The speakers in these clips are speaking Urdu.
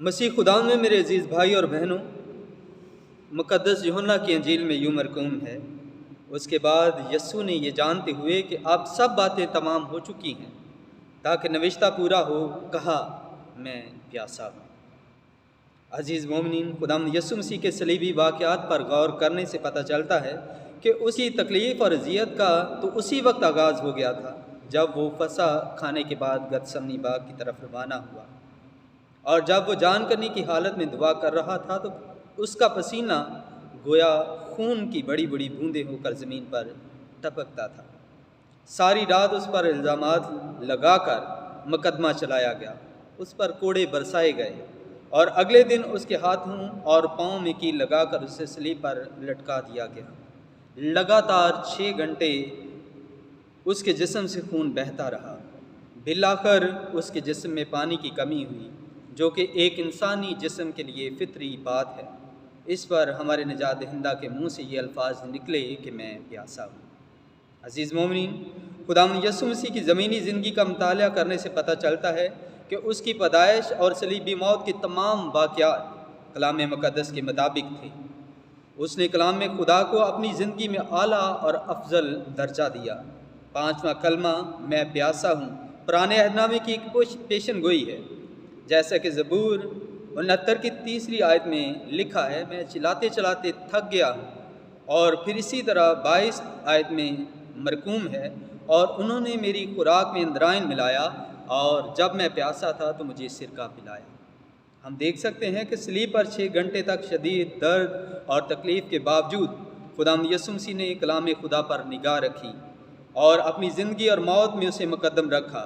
مسیح خدا میں میرے عزیز بھائی اور بہنوں، مقدس یوحنا کی انجیل میں یوں مرقوم ہے، اس کے بعد یسوع نے یہ جانتے ہوئے کہ اب سب باتیں تمام ہو چکی ہیں تاکہ نوشتہ پورا ہو، کہا میں پیاسا ہوں۔ عزیز مومنین، خداوند یسوع مسیح کے صلیبی واقعات پر غور کرنے سے پتہ چلتا ہے کہ اس کی تکلیف اور اذیت کا تو اسی وقت آغاز ہو گیا تھا جب وہ فسح کھانے کے بعد گتسمنی باغ کی طرف روانہ ہوا، اور جب وہ جان کرنے کی حالت میں دعا کر رہا تھا تو اس کا پسینہ گویا خون کی بڑی بڑی بوندیں ہو کر زمین پر ٹپکتا تھا۔ ساری رات اس پر الزامات لگا کر مقدمہ چلایا گیا، اس پر کوڑے برسائے گئے، اور اگلے دن اس کے ہاتھوں اور پاؤں میں کیل لگا کر اسے صلیب پر لٹکا دیا گیا۔ لگاتار 6 گھنٹے اس کے جسم سے خون بہتا رہا۔ بالآخر اس کے جسم میں پانی کی کمی ہوئی، جو کہ ایک انسانی جسم کے لیے فطری بات ہے۔ اس پر ہمارے نجات دہندہ کے منہ سے یہ الفاظ نکلے کہ میں پیاسا ہوں۔ عزیز مومنین، خداوند یسوع مسیح کی زمینی زندگی کا مطالعہ کرنے سے پتہ چلتا ہے کہ اس کی پیدائش اور صلیبی موت کے تمام واقعات کلام مقدس کے مطابق تھے۔ اس نے کلام میں خدا کو اپنی زندگی میں اعلیٰ اور افضل درجہ دیا۔ 5واں کلمہ میں پیاسا ہوں پرانے عہد نامے کی ایک پیشن گوئی ہے، جیسا کہ زبور 69 کی 3 آیت میں لکھا ہے، میں چلاتے چلاتے تھک گیا ہوں، اور پھر اسی طرح 22 آیت میں مرقوم ہے، اور انہوں نے میری خوراک میں اندرائن ملایا، اور جب میں پیاسا تھا تو مجھے سرکہ پلایا۔ ہم دیکھ سکتے ہیں کہ صلیب پر 6 گھنٹے تک شدید درد اور تکلیف کے باوجود خداوند یسوع مسیح نے کلام خدا پر نگاہ رکھی اور اپنی زندگی اور موت میں اسے مقدم رکھا۔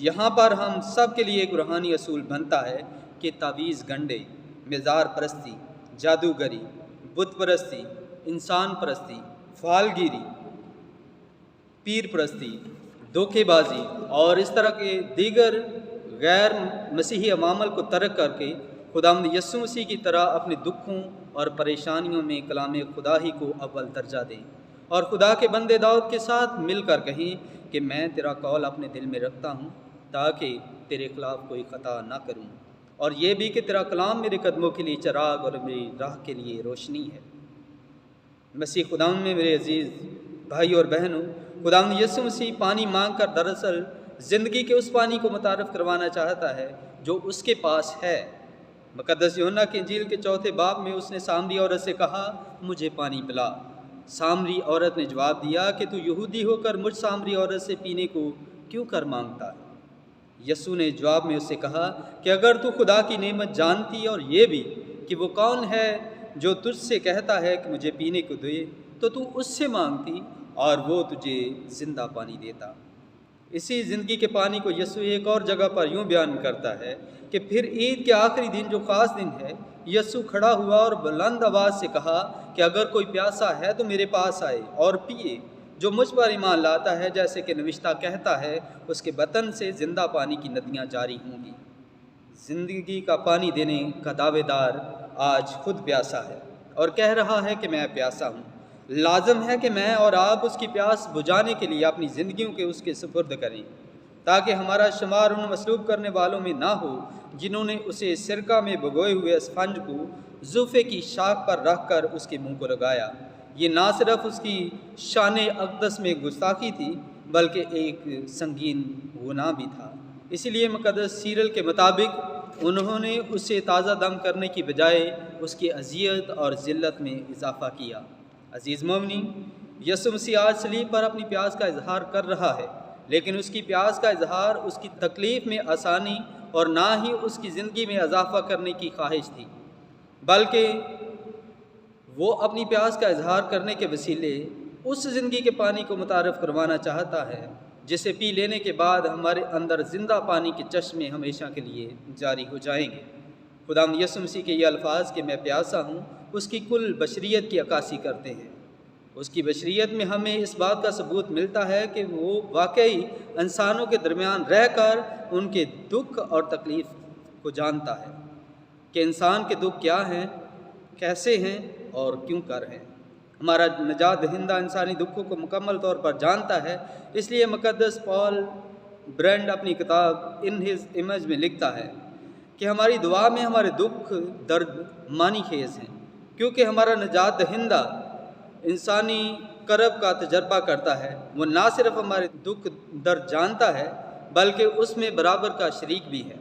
یہاں پر ہم سب کے لیے ایک روحانی اصول بنتا ہے کہ تعویذ گنڈے، مزار پرستی، جادوگری، بت پرستی، انسان پرستی، فال گیری، پیر پرستی، دھوکے بازی اور اس طرح کے دیگر غیر مسیحی عوامل کو ترک کر کے خداوند یسوع مسیح کی طرح اپنے دکھوں اور پریشانیوں میں کلام خدا ہی کو اول درجہ دیں، اور خدا کے بندے داؤد کے ساتھ مل کر کہیں کہ میں تیرا قول اپنے دل میں رکھتا ہوں تاکہ تیرے خلاف کوئی خطا نہ کروں، اور یہ بھی کہ تیرا کلام میرے قدموں کے لیے چراغ اور میری راہ کے لیے روشنی ہے۔ مسیح خداوند میں میرے عزیز بھائی اور بہنوں، خداوند یسوع مسیح پانی مانگ کر دراصل زندگی کے اس پانی کو متعارف کروانا چاہتا ہے جو اس کے پاس ہے۔ مقدس یوحنا کی انجیل کے 4 باب میں اس نے سامری عورت سے کہا، مجھے پانی پلا۔ سامری عورت نے جواب دیا کہ تو یہودی ہو کر مجھ سامری عورت سے پینے کو کیوں کر مانگتا ہے؟ یسوع نے جواب میں اس سے کہا کہ اگر تو خدا کی نعمت جانتی اور یہ بھی کہ وہ کون ہے جو تجھ سے کہتا ہے کہ مجھے پینے کو دے، تو اس سے مانگتی اور وہ تجھے زندہ پانی دیتا۔ اسی زندگی کے پانی کو یسوع ایک اور جگہ پر یوں بیان کرتا ہے کہ پھر عید کے آخری دن جو خاص دن ہے، یسوع کھڑا ہوا اور بلند آواز سے کہا کہ اگر کوئی پیاسا ہے تو میرے پاس آئے اور پیے، جو مجھ پر ایمان لاتا ہے، جیسے کہ نوشتہ کہتا ہے، اس کے بطن سے زندہ پانی کی ندیاں جاری ہوں گی۔ زندگی کا پانی دینے کا دعوے دار آج خود پیاسا ہے اور کہہ رہا ہے کہ میں پیاسا ہوں۔ لازم ہے کہ میں اور آپ اس کی پیاس بجھانے کے لیے اپنی زندگیوں کے اس کے سپرد کریں، تاکہ ہمارا شمار ان مسلوب کرنے والوں میں نہ ہو جنہوں نے اسے سرکہ میں بھگوئے ہوئے اسفنج کو زوفے کی شاخ پر رکھ کر اس کے منہ کو لگایا۔ یہ نہ صرف اس کی شان اقدس میں گستاخی تھی بلکہ ایک سنگین گناہ بھی تھا۔ اسی لیے مقدس سیرل کے مطابق انہوں نے اسے تازہ دم کرنے کی بجائے اس کی اذیت اور ذلت میں اضافہ کیا۔ عزیز مومنین، یسوع مسیح آج صلیب پر اپنی پیاس کا اظہار کر رہا ہے، لیکن اس کی پیاس کا اظہار اس کی تکلیف میں آسانی اور نہ ہی اس کی زندگی میں اضافہ کرنے کی خواہش تھی، بلکہ وہ اپنی پیاس کا اظہار کرنے کے وسیلے اس زندگی کے پانی کو متعارف کروانا چاہتا ہے جسے پی لینے کے بعد ہمارے اندر زندہ پانی کے چشمے ہمیشہ کے لیے جاری ہو جائیں گے۔ خداوند یسوع مسیح کے یہ الفاظ کہ میں پیاسا ہوں اس کی کل بشریت کی عکاسی کرتے ہیں۔ اس کی بشریت میں ہمیں اس بات کا ثبوت ملتا ہے کہ وہ واقعی انسانوں کے درمیان رہ کر ان کے دکھ اور تکلیف کو جانتا ہے کہ انسان کے دکھ کیا ہیں، کیسے ہیں اور کیوں کر ہیں۔ ہمارا نجات دہندہ انسانی دکھوں کو مکمل طور پر جانتا ہے، اس لیے مقدس پال برینڈ اپنی کتاب ان ہز امیج میں لکھتا ہے کہ ہماری دعا میں ہمارے دکھ درد معنی خیز ہیں، کیونکہ ہمارا نجات دہندہ انسانی کرب کا تجربہ کرتا ہے۔ وہ نہ صرف ہمارے دکھ درد جانتا ہے بلکہ اس میں برابر کا شریک بھی ہے۔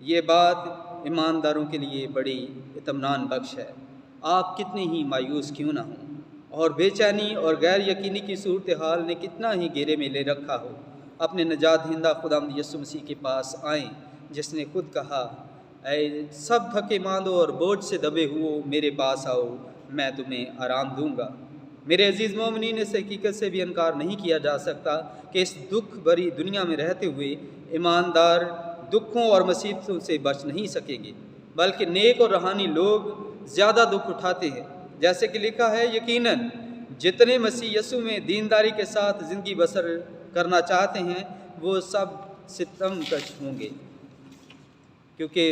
یہ بات ایمانداروں کے لیے بڑی اطمینان بخش ہے۔ آپ کتنے ہی مایوس کیوں نہ ہوں اور بے چینی اور غیر یقینی کی صورتحال نے کتنا ہی گھیرے میں لے رکھا ہو، اپنے نجات دہندہ خداوند یسوع مسیح کے پاس آئیں، جس نے خود کہا، اے سب تھکے ماندو اور بوجھ سے دبے ہوئے میرے پاس آؤ، میں تمہیں آرام دوں گا۔ میرے عزیز مومنین، اس حقیقت سے بھی انکار نہیں کیا جا سکتا کہ اس دکھ بھری دنیا میں رہتے ہوئے ایماندار دکھوں اور مصیبتوں سے بچ نہیں سکیں گے، بلکہ نیک اور روحانی لوگ زیادہ دکھ اٹھاتے ہیں۔ جیسے کہ لکھا ہے، یقیناً جتنے مسیح یسوع میں دینداری کے ساتھ زندگی بسر کرنا چاہتے ہیں وہ سب ستم کش ہوں گے، کیونکہ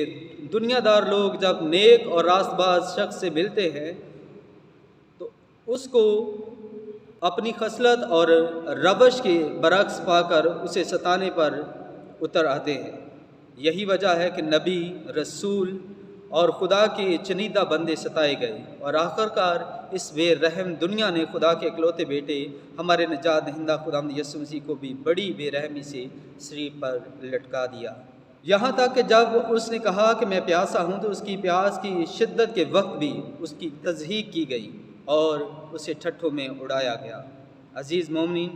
دنیا دار لوگ جب نیک اور راست باز شخص سے ملتے ہیں تو اس کو اپنی خصلت اور روش کے برعکس پا کر اسے ستانے پر اتر آتے ہیں۔ یہی وجہ ہے کہ نبی، رسول اور خدا کے چنیدہ بندے ستائے گئے، اور آخر کار اس بے رحم دنیا نے خدا کے اکلوتے بیٹے ہمارے نجات دہندہ خداوند یسوع مسیح کو بھی بڑی بے رحمی سے صلیب پر لٹکا دیا، یہاں تک کہ جب اس نے کہا کہ میں پیاسا ہوں تو اس کی پیاس کی شدت کے وقت بھی اس کی تصدیق کی گئی اور اسے ٹھٹھوں میں اڑایا گیا۔ عزیز مومنین،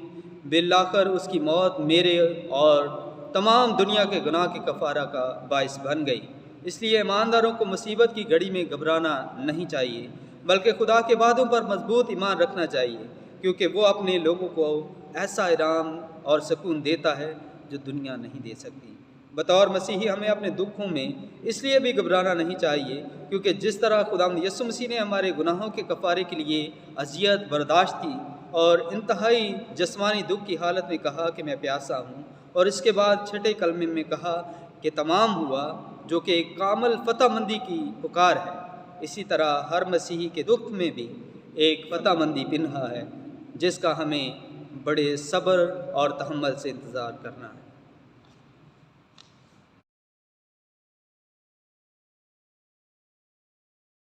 بالآخر اس کی موت میرے اور تمام دنیا کے گناہ کے کفارہ کا باعث بن گئی۔ اس لیے ایمانداروں کو مصیبت کی گھڑی میں گھبرانا نہیں چاہیے، بلکہ خدا کے وعدوں پر مضبوط ایمان رکھنا چاہیے، کیونکہ وہ اپنے لوگوں کو ایسا آرام اور سکون دیتا ہے جو دنیا نہیں دے سکتی۔ بطور مسیحی ہمیں اپنے دکھوں میں اس لیے بھی گھبرانا نہیں چاہیے کیونکہ جس طرح خداوند یسوع مسیح نے ہمارے گناہوں کے کفارے کے لیے اذیت برداشت کی اور انتہائی جسمانی دکھ کی حالت میں کہا کہ میں پیاسا ہوں، اور اس کے بعد چھٹے کلمے میں کہا کہ تمام ہوا، جو کہ ایک کامل فتح مندی کی پکار ہے، اسی طرح ہر مسیحی کے دکھ میں بھی ایک فتح مندی پنہا ہے جس کا ہمیں بڑے صبر اور تحمل سے انتظار کرنا ہے۔